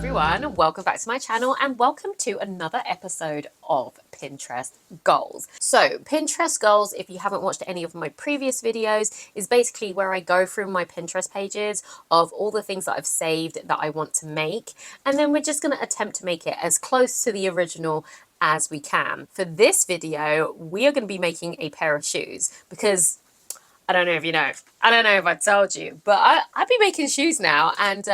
everyone, welcome back to my channel and welcome to another episode of Pinterest Goals. So Pinterest Goals, if you haven't watched any of my previous videos, is basically where I go through my Pinterest pages of all the things that I've saved that I want to make, and then we're just going to attempt to make it as close to the original as we can. For this video, we are going to be making a pair of shoes because I don't know if you know. I don't know if I told you, but I've been making shoes now, and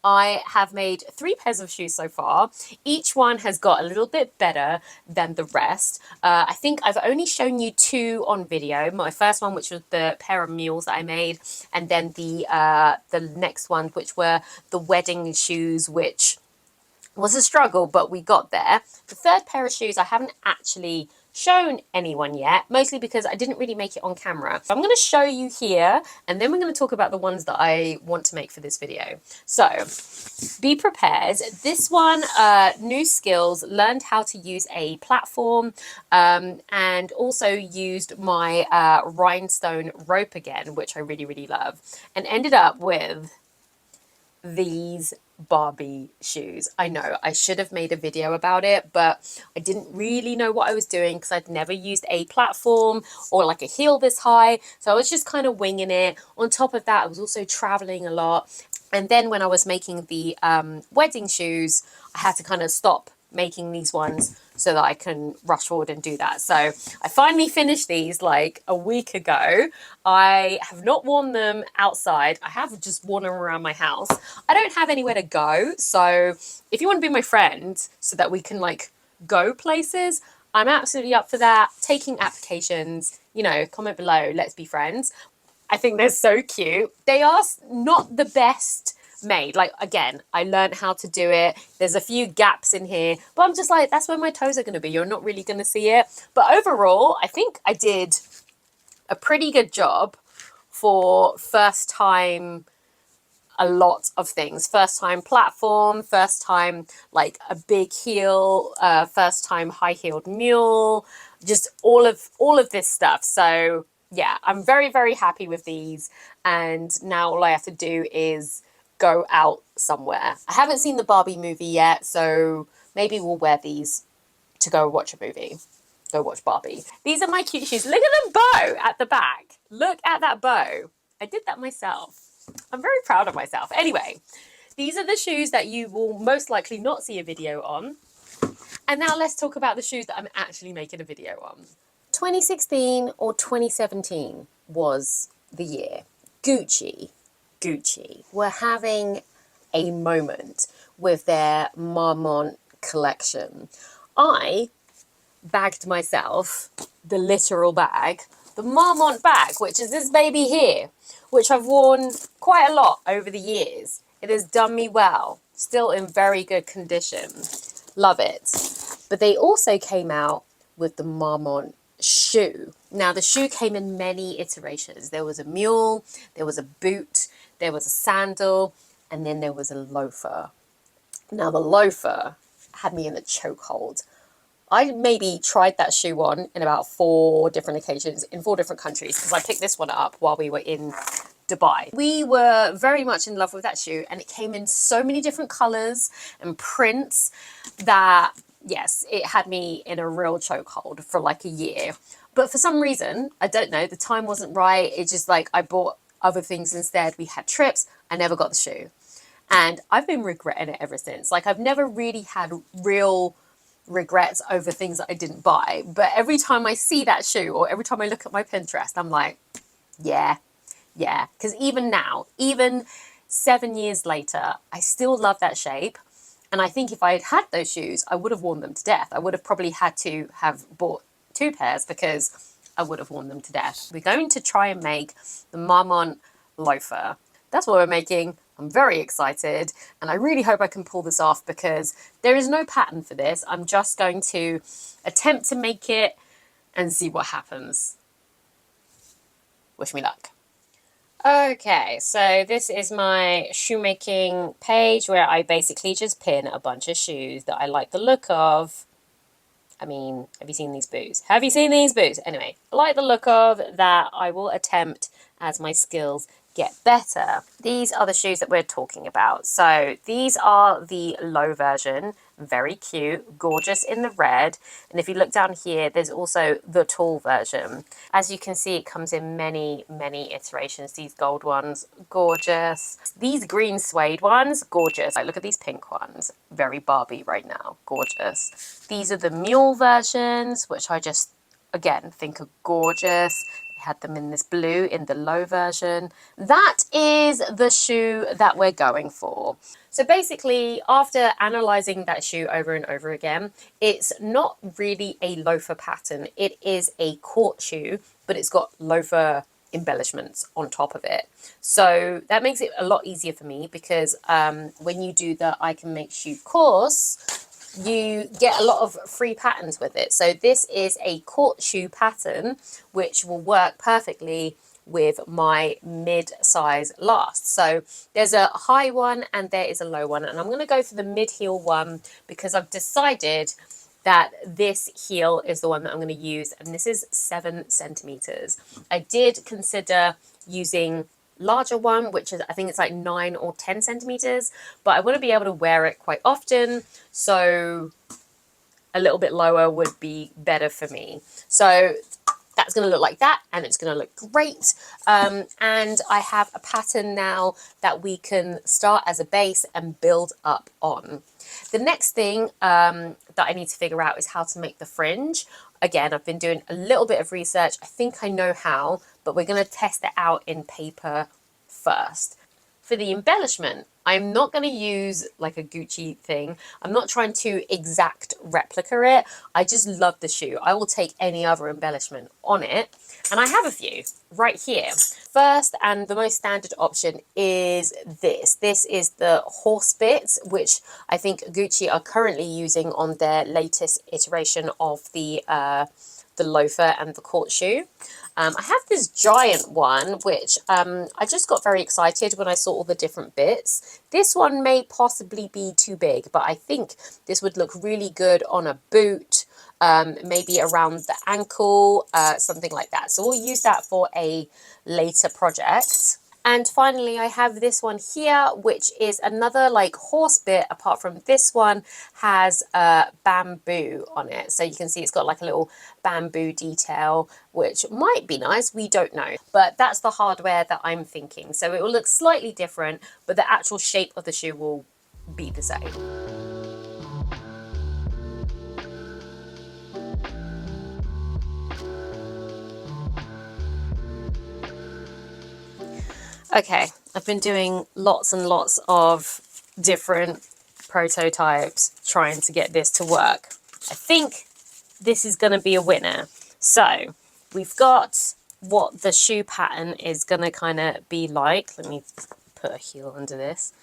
I have made 3 pairs of shoes so far. Each one has got a little bit better than the rest. I think I've only shown you 2 on video. My first one, which was the pair of mules that I made, and then the next one, which were the wedding shoes, which was a struggle, but we got there. The third pair of shoes I haven't actually shown anyone yet, mostly because I didn't really make it on camera. So I'm going to show you here, and then we're going to talk about the ones that I want to make for this video. So be prepared. This one, new skills, learned how to use a platform, and also used my rhinestone rope again, which I really love, and ended up with these Barbie shoes. I know I should have made a video about it, but I didn't really know what I was doing because I'd never used a platform or like a heel this high, so I was just kind of winging it. On top of that, I was also traveling a lot, and then when I was making the wedding shoes, I had to kind of stop making these ones so that I can rush forward and do that. So I finally finished these like a week ago. I have not worn them outside. I have just worn them around my house. I don't have anywhere to go. So if you want to be my friend so that we can like go places, I'm absolutely up for that. Taking applications, you know, comment below, let's be friends. I think they're so cute. They are not the best made. Like, again, I learned how to do it. There's a few gaps in here, but I'm just like, that's where my toes are going to be. You're not really going to see it. But overall, I think I did a pretty good job for first time a lot of things. First time platform, first time like a big heel, first time high-heeled mule, just all of this stuff. So yeah, I'm very happy with these, and now all I have to do is go out somewhere. I haven't seen the Barbie movie yet, so maybe we'll wear these to go watch a movie. Go watch Barbie. These are my cute shoes. Look at the bow at the back. Look at that bow. I did that myself. I'm very proud of myself. Anyway, these are the shoes that you will most likely not see a video on. And now let's talk about the shoes that I'm actually making a video on. 2016 or 2017 was the year. Gucci were having a moment with their Marmont collection. I bagged myself the literal bag, the Marmont bag, which is this baby here, which I've worn quite a lot over the years. It has done me well, still in very good condition. Love it. But they also came out with the Marmont shoe. Now the shoe came in many iterations. There was a mule, there was a boot, there was a sandal, and then there was a loafer. Now the loafer had me in a chokehold. I maybe tried that shoe on in about 4 different occasions in 4 different countries, because I picked this one up while we were in Dubai. We were very much in love with that shoe, and it came in so many different colors and prints that, yes, it had me in a real chokehold for like a year. But for some reason, I don't know, the time wasn't right. It's just like I bought other things instead. We had trips. I never got the shoe. And I've been regretting it ever since. Like, I've never really had real regrets over things that I didn't buy. But every time I see that shoe, or every time I look at my Pinterest, I'm like, yeah. Because even now, even 7 years later, I still love that shape. And I think if I had had those shoes, I would have worn them to death. I would have probably had to have bought 2 pairs because I would have worn them to death. We're going to try and make the Marmont loafer. That's what we're making. I'm very excited, and I really hope I can pull this off because there is no pattern for this. I'm just going to attempt to make it and see what happens. Wish me luck. Okay, so this is my shoemaking page where I basically just pin a bunch of shoes that I like the look of. I mean, have you seen these boots? Have you seen these boots? Anyway, I like the look of that I will attempt as my skills get better. These are the shoes that we're talking about. So these are the low version, very cute, gorgeous in the red. And if you look down here, there's also the tall version. As you can see, it comes in many, many iterations. These gold ones, gorgeous. These green suede ones, gorgeous. Like, look at these pink ones, very Barbie right now, gorgeous. These are the mule versions, which I just, again, think are gorgeous. Had them in this blue in the low version. That is the shoe that we're going for. So basically, after analyzing that shoe over and over again, it's not really a loafer pattern. It is a court shoe, but it's got loafer embellishments on top of it. So that makes it a lot easier for me because when you do the I Can Make Shoe course, you get a lot of free patterns with it. So this is a court shoe pattern, which will work perfectly with my mid-size last. So there's a high one and there is a low one. And I'm going to go for the mid-heel one because I've decided that this heel is the one that I'm going to use. And this is 7 centimeters. I did consider using larger one, which is, I think it's like 9 or 10 centimeters, but I want to be able to wear it quite often, so a little bit lower would be better for me. So that's going to look like that, and it's going to look great. And I have a pattern now that we can start as a base and build up on. The next thing that I need to figure out is how to make the fringe. Again, I've been doing a little bit of research. I think I know how, but we're going to test it out in paper first. For the embellishment, I'm not going to use like a Gucci thing. I'm not trying to exact replica it. I just love the shoe. I will take any other embellishment on it. And I have a few right here. First and the most standard option is this. This is the horse bit, which I think Gucci are currently using on their latest iteration of the loafer and the court shoe. I have this giant one, which I just got very excited when I saw all the different bits. This one may possibly be too big, but I think this would look really good on a boot, maybe around the ankle, something like that. So we'll use that for a later project. And finally, I have this one here, which is another like horse bit, apart from this one has bamboo on it. So you can see it's got like a little bamboo detail, which might be nice. We don't know. But that's the hardware that I'm thinking. So it will look slightly different, but the actual shape of the shoe will be the same. Okay, I've been doing lots and lots of different prototypes trying to get this to work. I think this is going to be a winner. So we've got what the shoe pattern is going to kind of be like. Let me put a heel under this.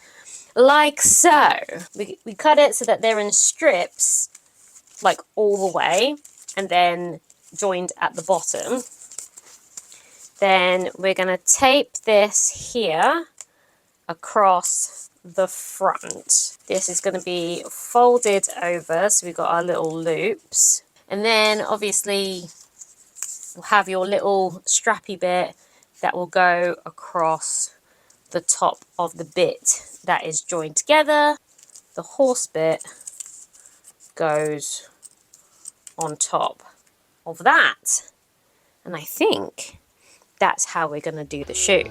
Like so. We cut it so that they're in strips, like all the way, and then joined at the bottom. Then we're going to tape this here across the front. This is going to be folded over, so we've got our little loops. And then obviously you'll have your little strappy bit that will go across the top of the bit that is joined together. The horse bit goes on top of that. And I think that's how we're going to do the shoe.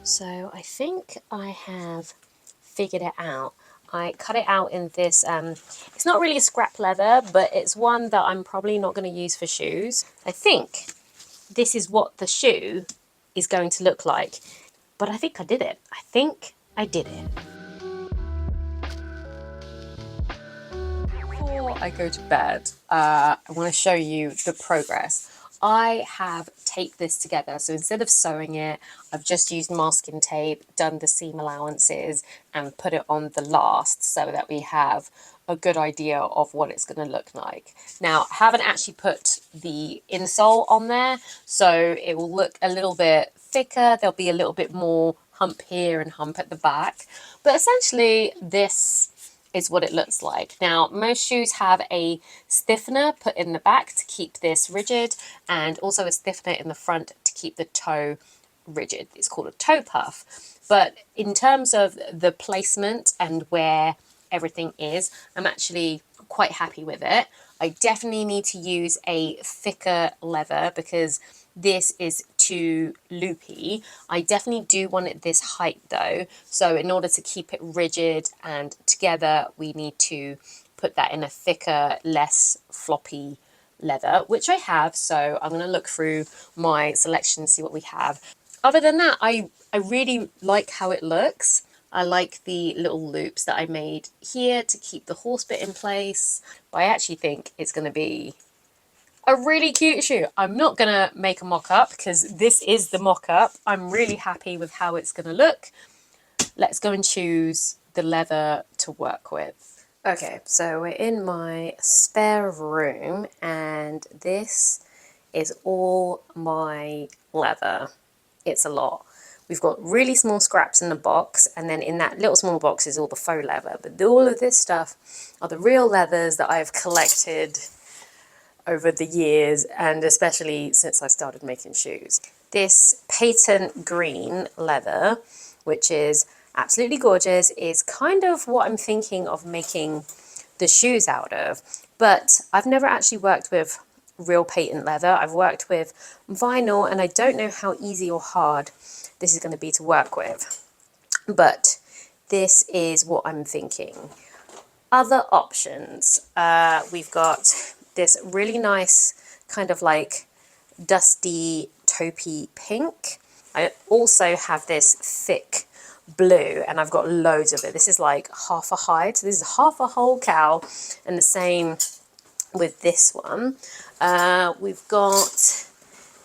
So I think I have figured it out. I cut it out in this, it's not really a scrap leather, but it's one that I'm probably not going to use for shoes. I think this is what the shoe is going to look like. But I think I did it. I think I did it. Before I go to bed, I want to show you the progress. I have taped this together. So instead of sewing it, I've just used masking tape, done the seam allowances, and put it on the last so that we have a good idea of what it's going to look like. Now, I haven't actually put the insole on there, so it will look a little bit thicker. There'll be a little bit more hump here and hump at the back. But essentially, this is what it looks like. Now, most shoes have a stiffener put in the back to keep this rigid, and also a stiffener in the front to keep the toe rigid. It's called a toe puff. But in terms of the placement and where everything is, I'm actually quite happy with it. I definitely need to use a thicker leather because this is too loopy. I definitely do want it this height though. So in order to keep it rigid and together, we need to put that in a thicker, less floppy leather, which I have. So I'm going to look through my selection and see what we have. Other than that, I really like how it looks. I like the little loops that I made here to keep the horse bit in place. But I actually think it's going to be a really cute shoe. I'm not going to make a mock-up because this is the mock-up. I'm really happy with how it's going to look. Let's go and choose the leather to work with. Okay, so we're in my spare room and this is all my leather. It's a lot. We've got really small scraps in the box, and then in that little small box is all the faux leather. But all of this stuff are the real leathers that I've collected over the years, and especially since I started making shoes. This patent green leather, which is absolutely gorgeous, is kind of what I'm thinking of making the shoes out of. But I've never actually worked with real patent leather. I've worked with vinyl, and I don't know how easy or hard this is going to be to work with. But this is what I'm thinking. Other options, we've got this really nice kind of like dusty taupey pink. I also have this thick blue, and I've got loads of it. This is like half a hide, so this is half a whole cow, and the same with this one. We've got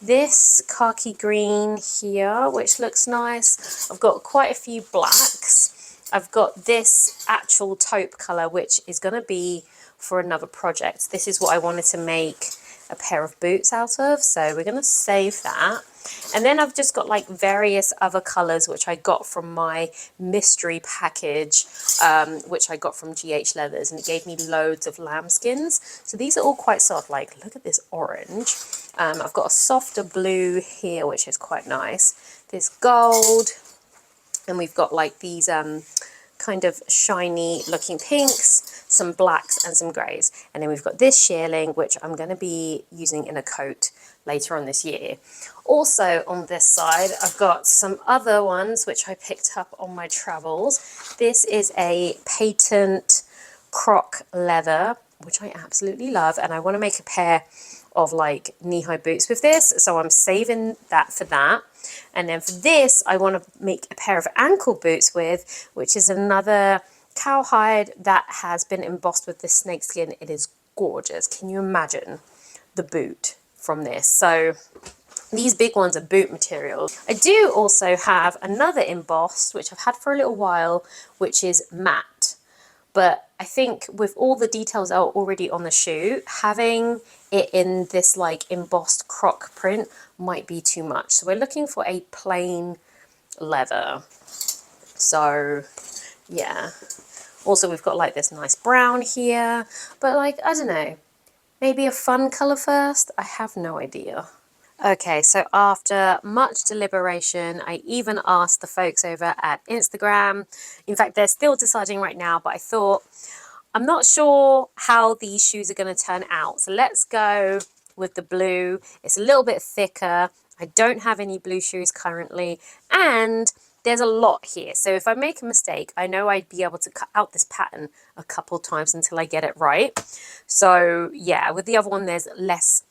this khaki green here, which looks nice. I've got quite a few blacks. I've got this actual taupe colour, which is going to be for another project. This is what I wanted to make a pair of boots out of, so we're going to save that. And then I've just got like various other colours which I got from my mystery package, which I got from GH Leathers, and it gave me loads of lambskins. So these are all quite soft. Like, look at this orange. I've got a softer blue here, which is quite nice. This gold, and we've got like these kind of shiny looking pinks, some blacks and some greys. And then we've got this shearling, which I'm going to be using in a coat later on this year. Also on this side, I've got some other ones which I picked up on my travels. This is a patent croc leather, which I absolutely love, and I want to make a pair of like knee-high boots with this, so I'm saving that for that. And then for this, I want to make a pair of ankle boots with, which is another cowhide that has been embossed with this snakeskin. It is gorgeous. Can you imagine the boot from this? So these big ones are boot materials. I do also have another embossed, which I've had for a little while, which is matte. But I think with all the details are already on the shoe, having it in this like embossed croc print might be too much. So we're looking for a plain leather. So yeah. Also we've got like this nice brown here, but like, I don't know, maybe a fun color first? I have no idea. Okay, so after much deliberation, I even asked the folks over at Instagram. In fact, they're still deciding right now, but I thought, I'm not sure how these shoes are going to turn out. So let's go with the blue. It's a little bit thicker. I don't have any blue shoes currently, and there's a lot here. So if I make a mistake, I know I'd be able to cut out this pattern a couple times until I get it right. So yeah, with the other one, there's less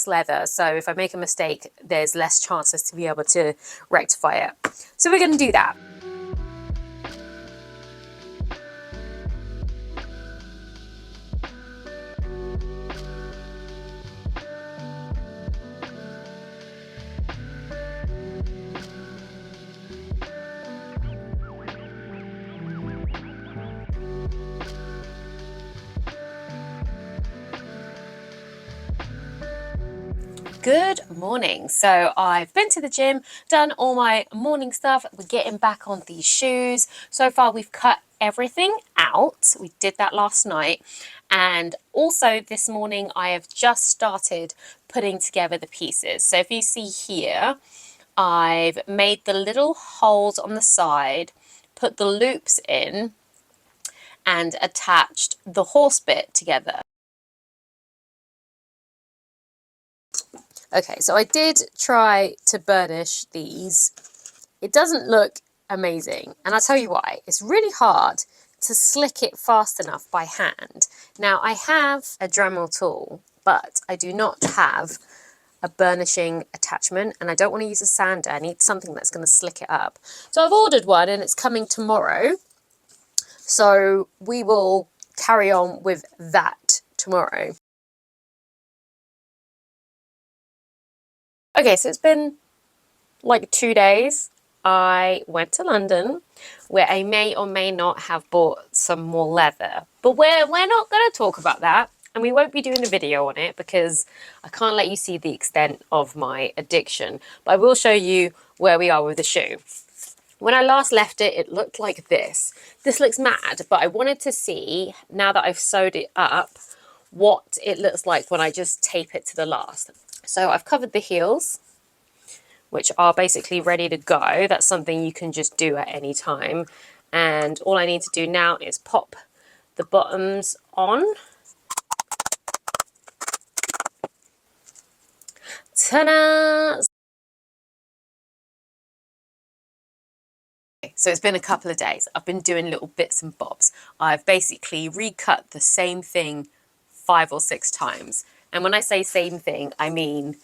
leather, so if I make a mistake, there's less chances to be able to rectify it. So we're going to do that. Good morning. So I've been to the gym, done all my morning stuff. We're getting back on these shoes. So far we've cut everything out. We did that last night. And also this morning I have just started putting together the pieces. So if you see here, I've made the little holes on the side, put the loops in, and attached the horse bit together. Okay, so I did try to burnish these. It doesn't look amazing, and I'll tell you why. It's really hard to slick it fast enough by hand. Now, I have a Dremel tool, but I do not have a burnishing attachment, and I don't want to use a sander. I need something that's going to slick it up. So I've ordered one, and it's coming tomorrow. So we will carry on with that tomorrow. Okay, so it's been like 2 days. I went to London, where I may or may not have bought some more leather, but we're not going to talk about that, and we won't be doing a video on it because I can't let you see the extent of my addiction, but I will show you where we are with the shoe. When I last left it, it looked like this. This looks mad, but I wanted to see, now that I've sewed it up, what it looks like when I just tape it to the last. So I've covered the heels, which are basically ready to go. That's something you can just do at any time. And all I need to do now is pop the bottoms on. Ta-da! So it's been a couple of days. I've been doing little bits and bobs. I've basically recut the same thing 5 or 6 times. And when I say same thing, I mean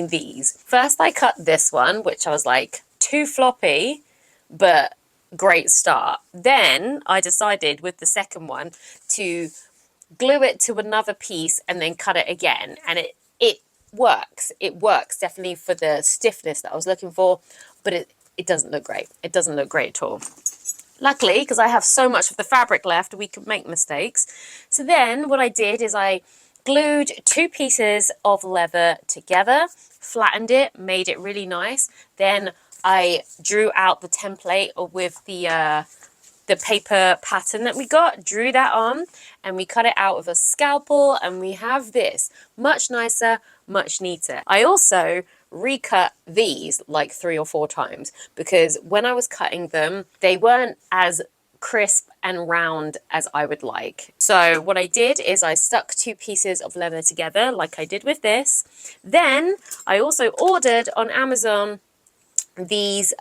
these. First I cut this one, which I was like, too floppy, but great start. Then I decided with the second one to glue it to another piece and then cut it again. And it works. It works definitely for the stiffness that I was looking for, but it doesn't look great. It doesn't look great at all. Luckily, because I have so much of the fabric left, we could make mistakes. So then what I did is I glued 2 pieces of leather together, flattened it, made it really nice. Then I drew out the template with the paper pattern that we got, drew that on, and we cut it out with a scalpel, and we have this much nicer, much neater. I also recut these like 3 or 4 times because when I was cutting them, they weren't as crisp and round as I would like. So what I did is I stuck 2 pieces of leather together like I did with this. Then I also ordered on Amazon these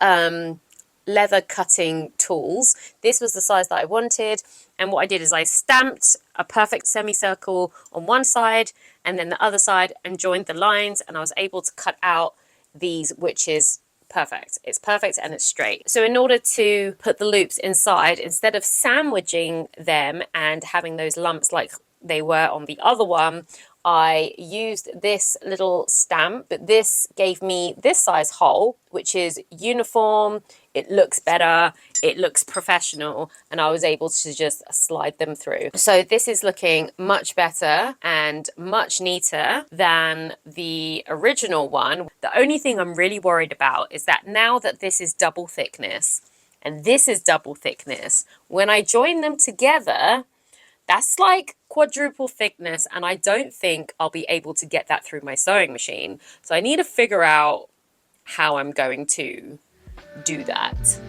leather cutting tools. This was the size that I wanted, and what I did is I stamped a perfect semicircle on one side and then the other side and joined the lines, and I was able to cut out these, which is perfect. It's perfect and it's straight. So in order to put the loops inside, instead of sandwiching them and having those lumps like they were on the other one, I used this little stamp. This gave me this size hole, which is uniform. It looks better. It looks professional. And I was able to just slide them through. So this is looking much better and much neater than the original one. The only thing I'm really worried about is that now that this is double thickness and this is double thickness, when I join them together, that's like quadruple thickness, and I don't think I'll be able to get that through my sewing machine. So I need to figure out how I'm going to do that.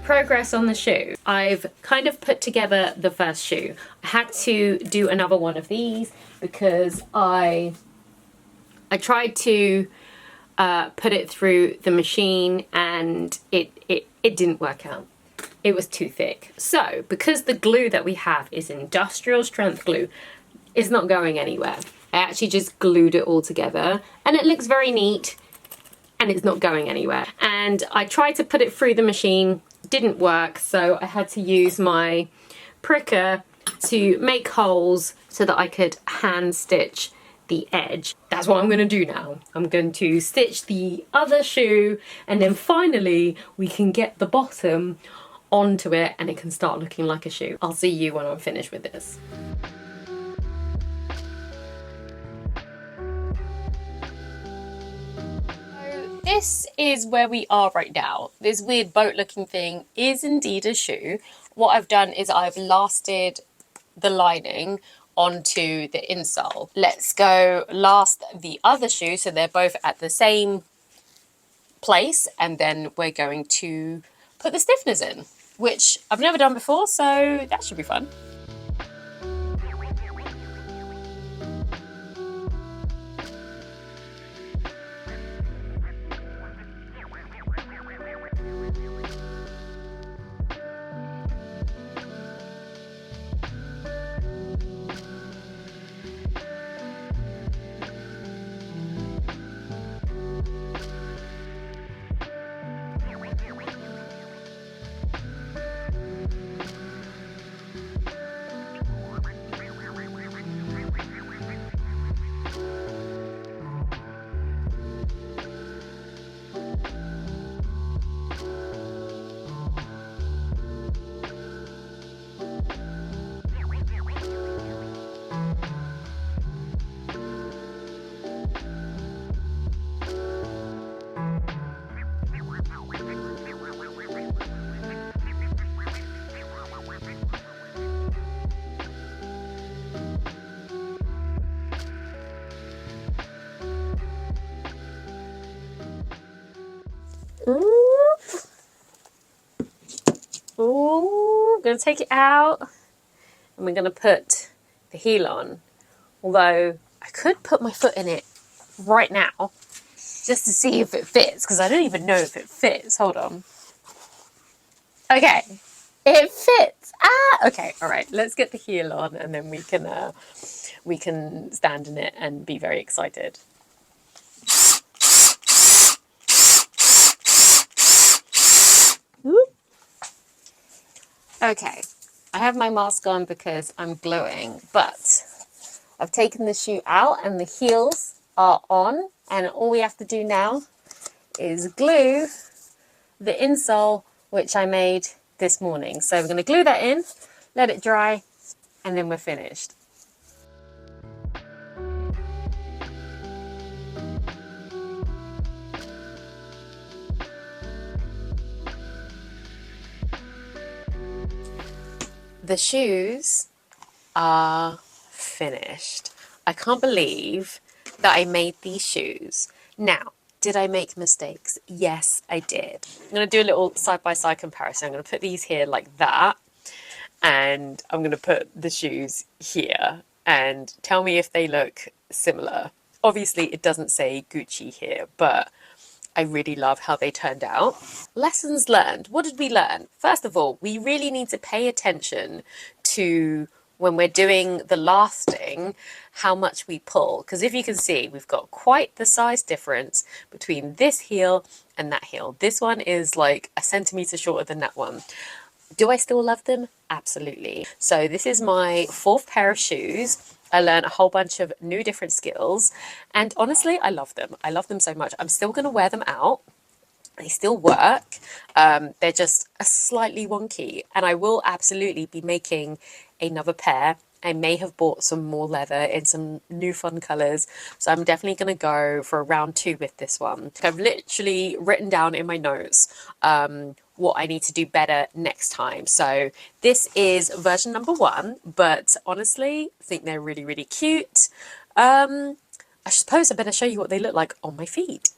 Progress on the shoe. I've kind of put together the first shoe. I had to do another one of these because I tried to put it through the machine and it didn't work out. It was too thick. So because the glue that we have is industrial strength glue, it's not going anywhere. I actually just glued it all together and it looks very neat. and it's not going anywhere. And I tried to put it through the machine, didn't work, so I had to use my pricker to make holes so that I could hand stitch the edge. That's what I'm going to do now. I'm going to stitch the other shoe, and then finally we can get the bottom onto it and it can start looking like a shoe. I'll see you when I'm finished with this. This is where we are right now. This weird boat looking thing is indeed a shoe. What I've done is I've lasted the lining onto the insole. Let's go last the other shoe so they're both at the same place, and then we're going to put the stiffeners in, which I've never done before, so that should be fun. Ooh, gonna take it out and we're gonna put the heel on. Although I could put my foot in it right now just to see if it fits, because I don't even know if it fits. Hold on. Okay, it fits. Ah, okay, all right. Let's get the heel on and then we can stand in it and be very excited. Okay, I have my mask on because I'm gluing, but I've taken the shoe out and the heels are on, and all we have to do now is glue the insole, which I made this morning. So we're going to glue that in, let it dry, and then we're finished. The shoes are finished. I can't believe that I made these shoes. Now, did I make mistakes? Yes, I did. I'm going to do a little side-by-side comparison. I'm going to put these here like that, and I'm going to put the shoes here, and tell me if they look similar. Obviously, it doesn't say Gucci here, but I really love how they turned out. Lessons learned. What did we learn? First of all, we really need to pay attention to, when we're doing the lasting, how much we pull. Because if you can see, we've got quite the size difference between this heel and that heel. This one is like a centimetre shorter than that one. Do I still love them? Absolutely. So this is my 4th pair of shoes. I learned a whole bunch of new different skills, and honestly, I love them. I love them so much. I'm still going to wear them out. They still work. They're just slightly wonky, and I will absolutely be making another pair. I may have bought some more leather in some new fun colours, so I'm definitely going to go for a round 2 with this one. I've literally written down in my notes what I need to do better next time. So this is version number 1, but honestly, I think they're really, really cute. I suppose I better show you what they look like on my feet.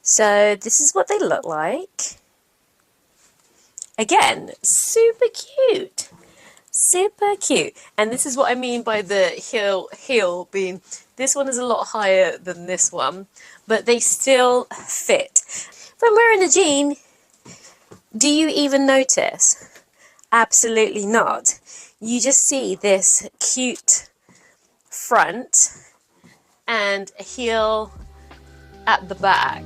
So this is what they look like. Again, super cute. Super cute. And this is what I mean by the heel being, this one is a lot higher than this one, but they still fit. If I'm wearing a jean, do you even notice? Absolutely not. You just see this cute front and a heel at the back.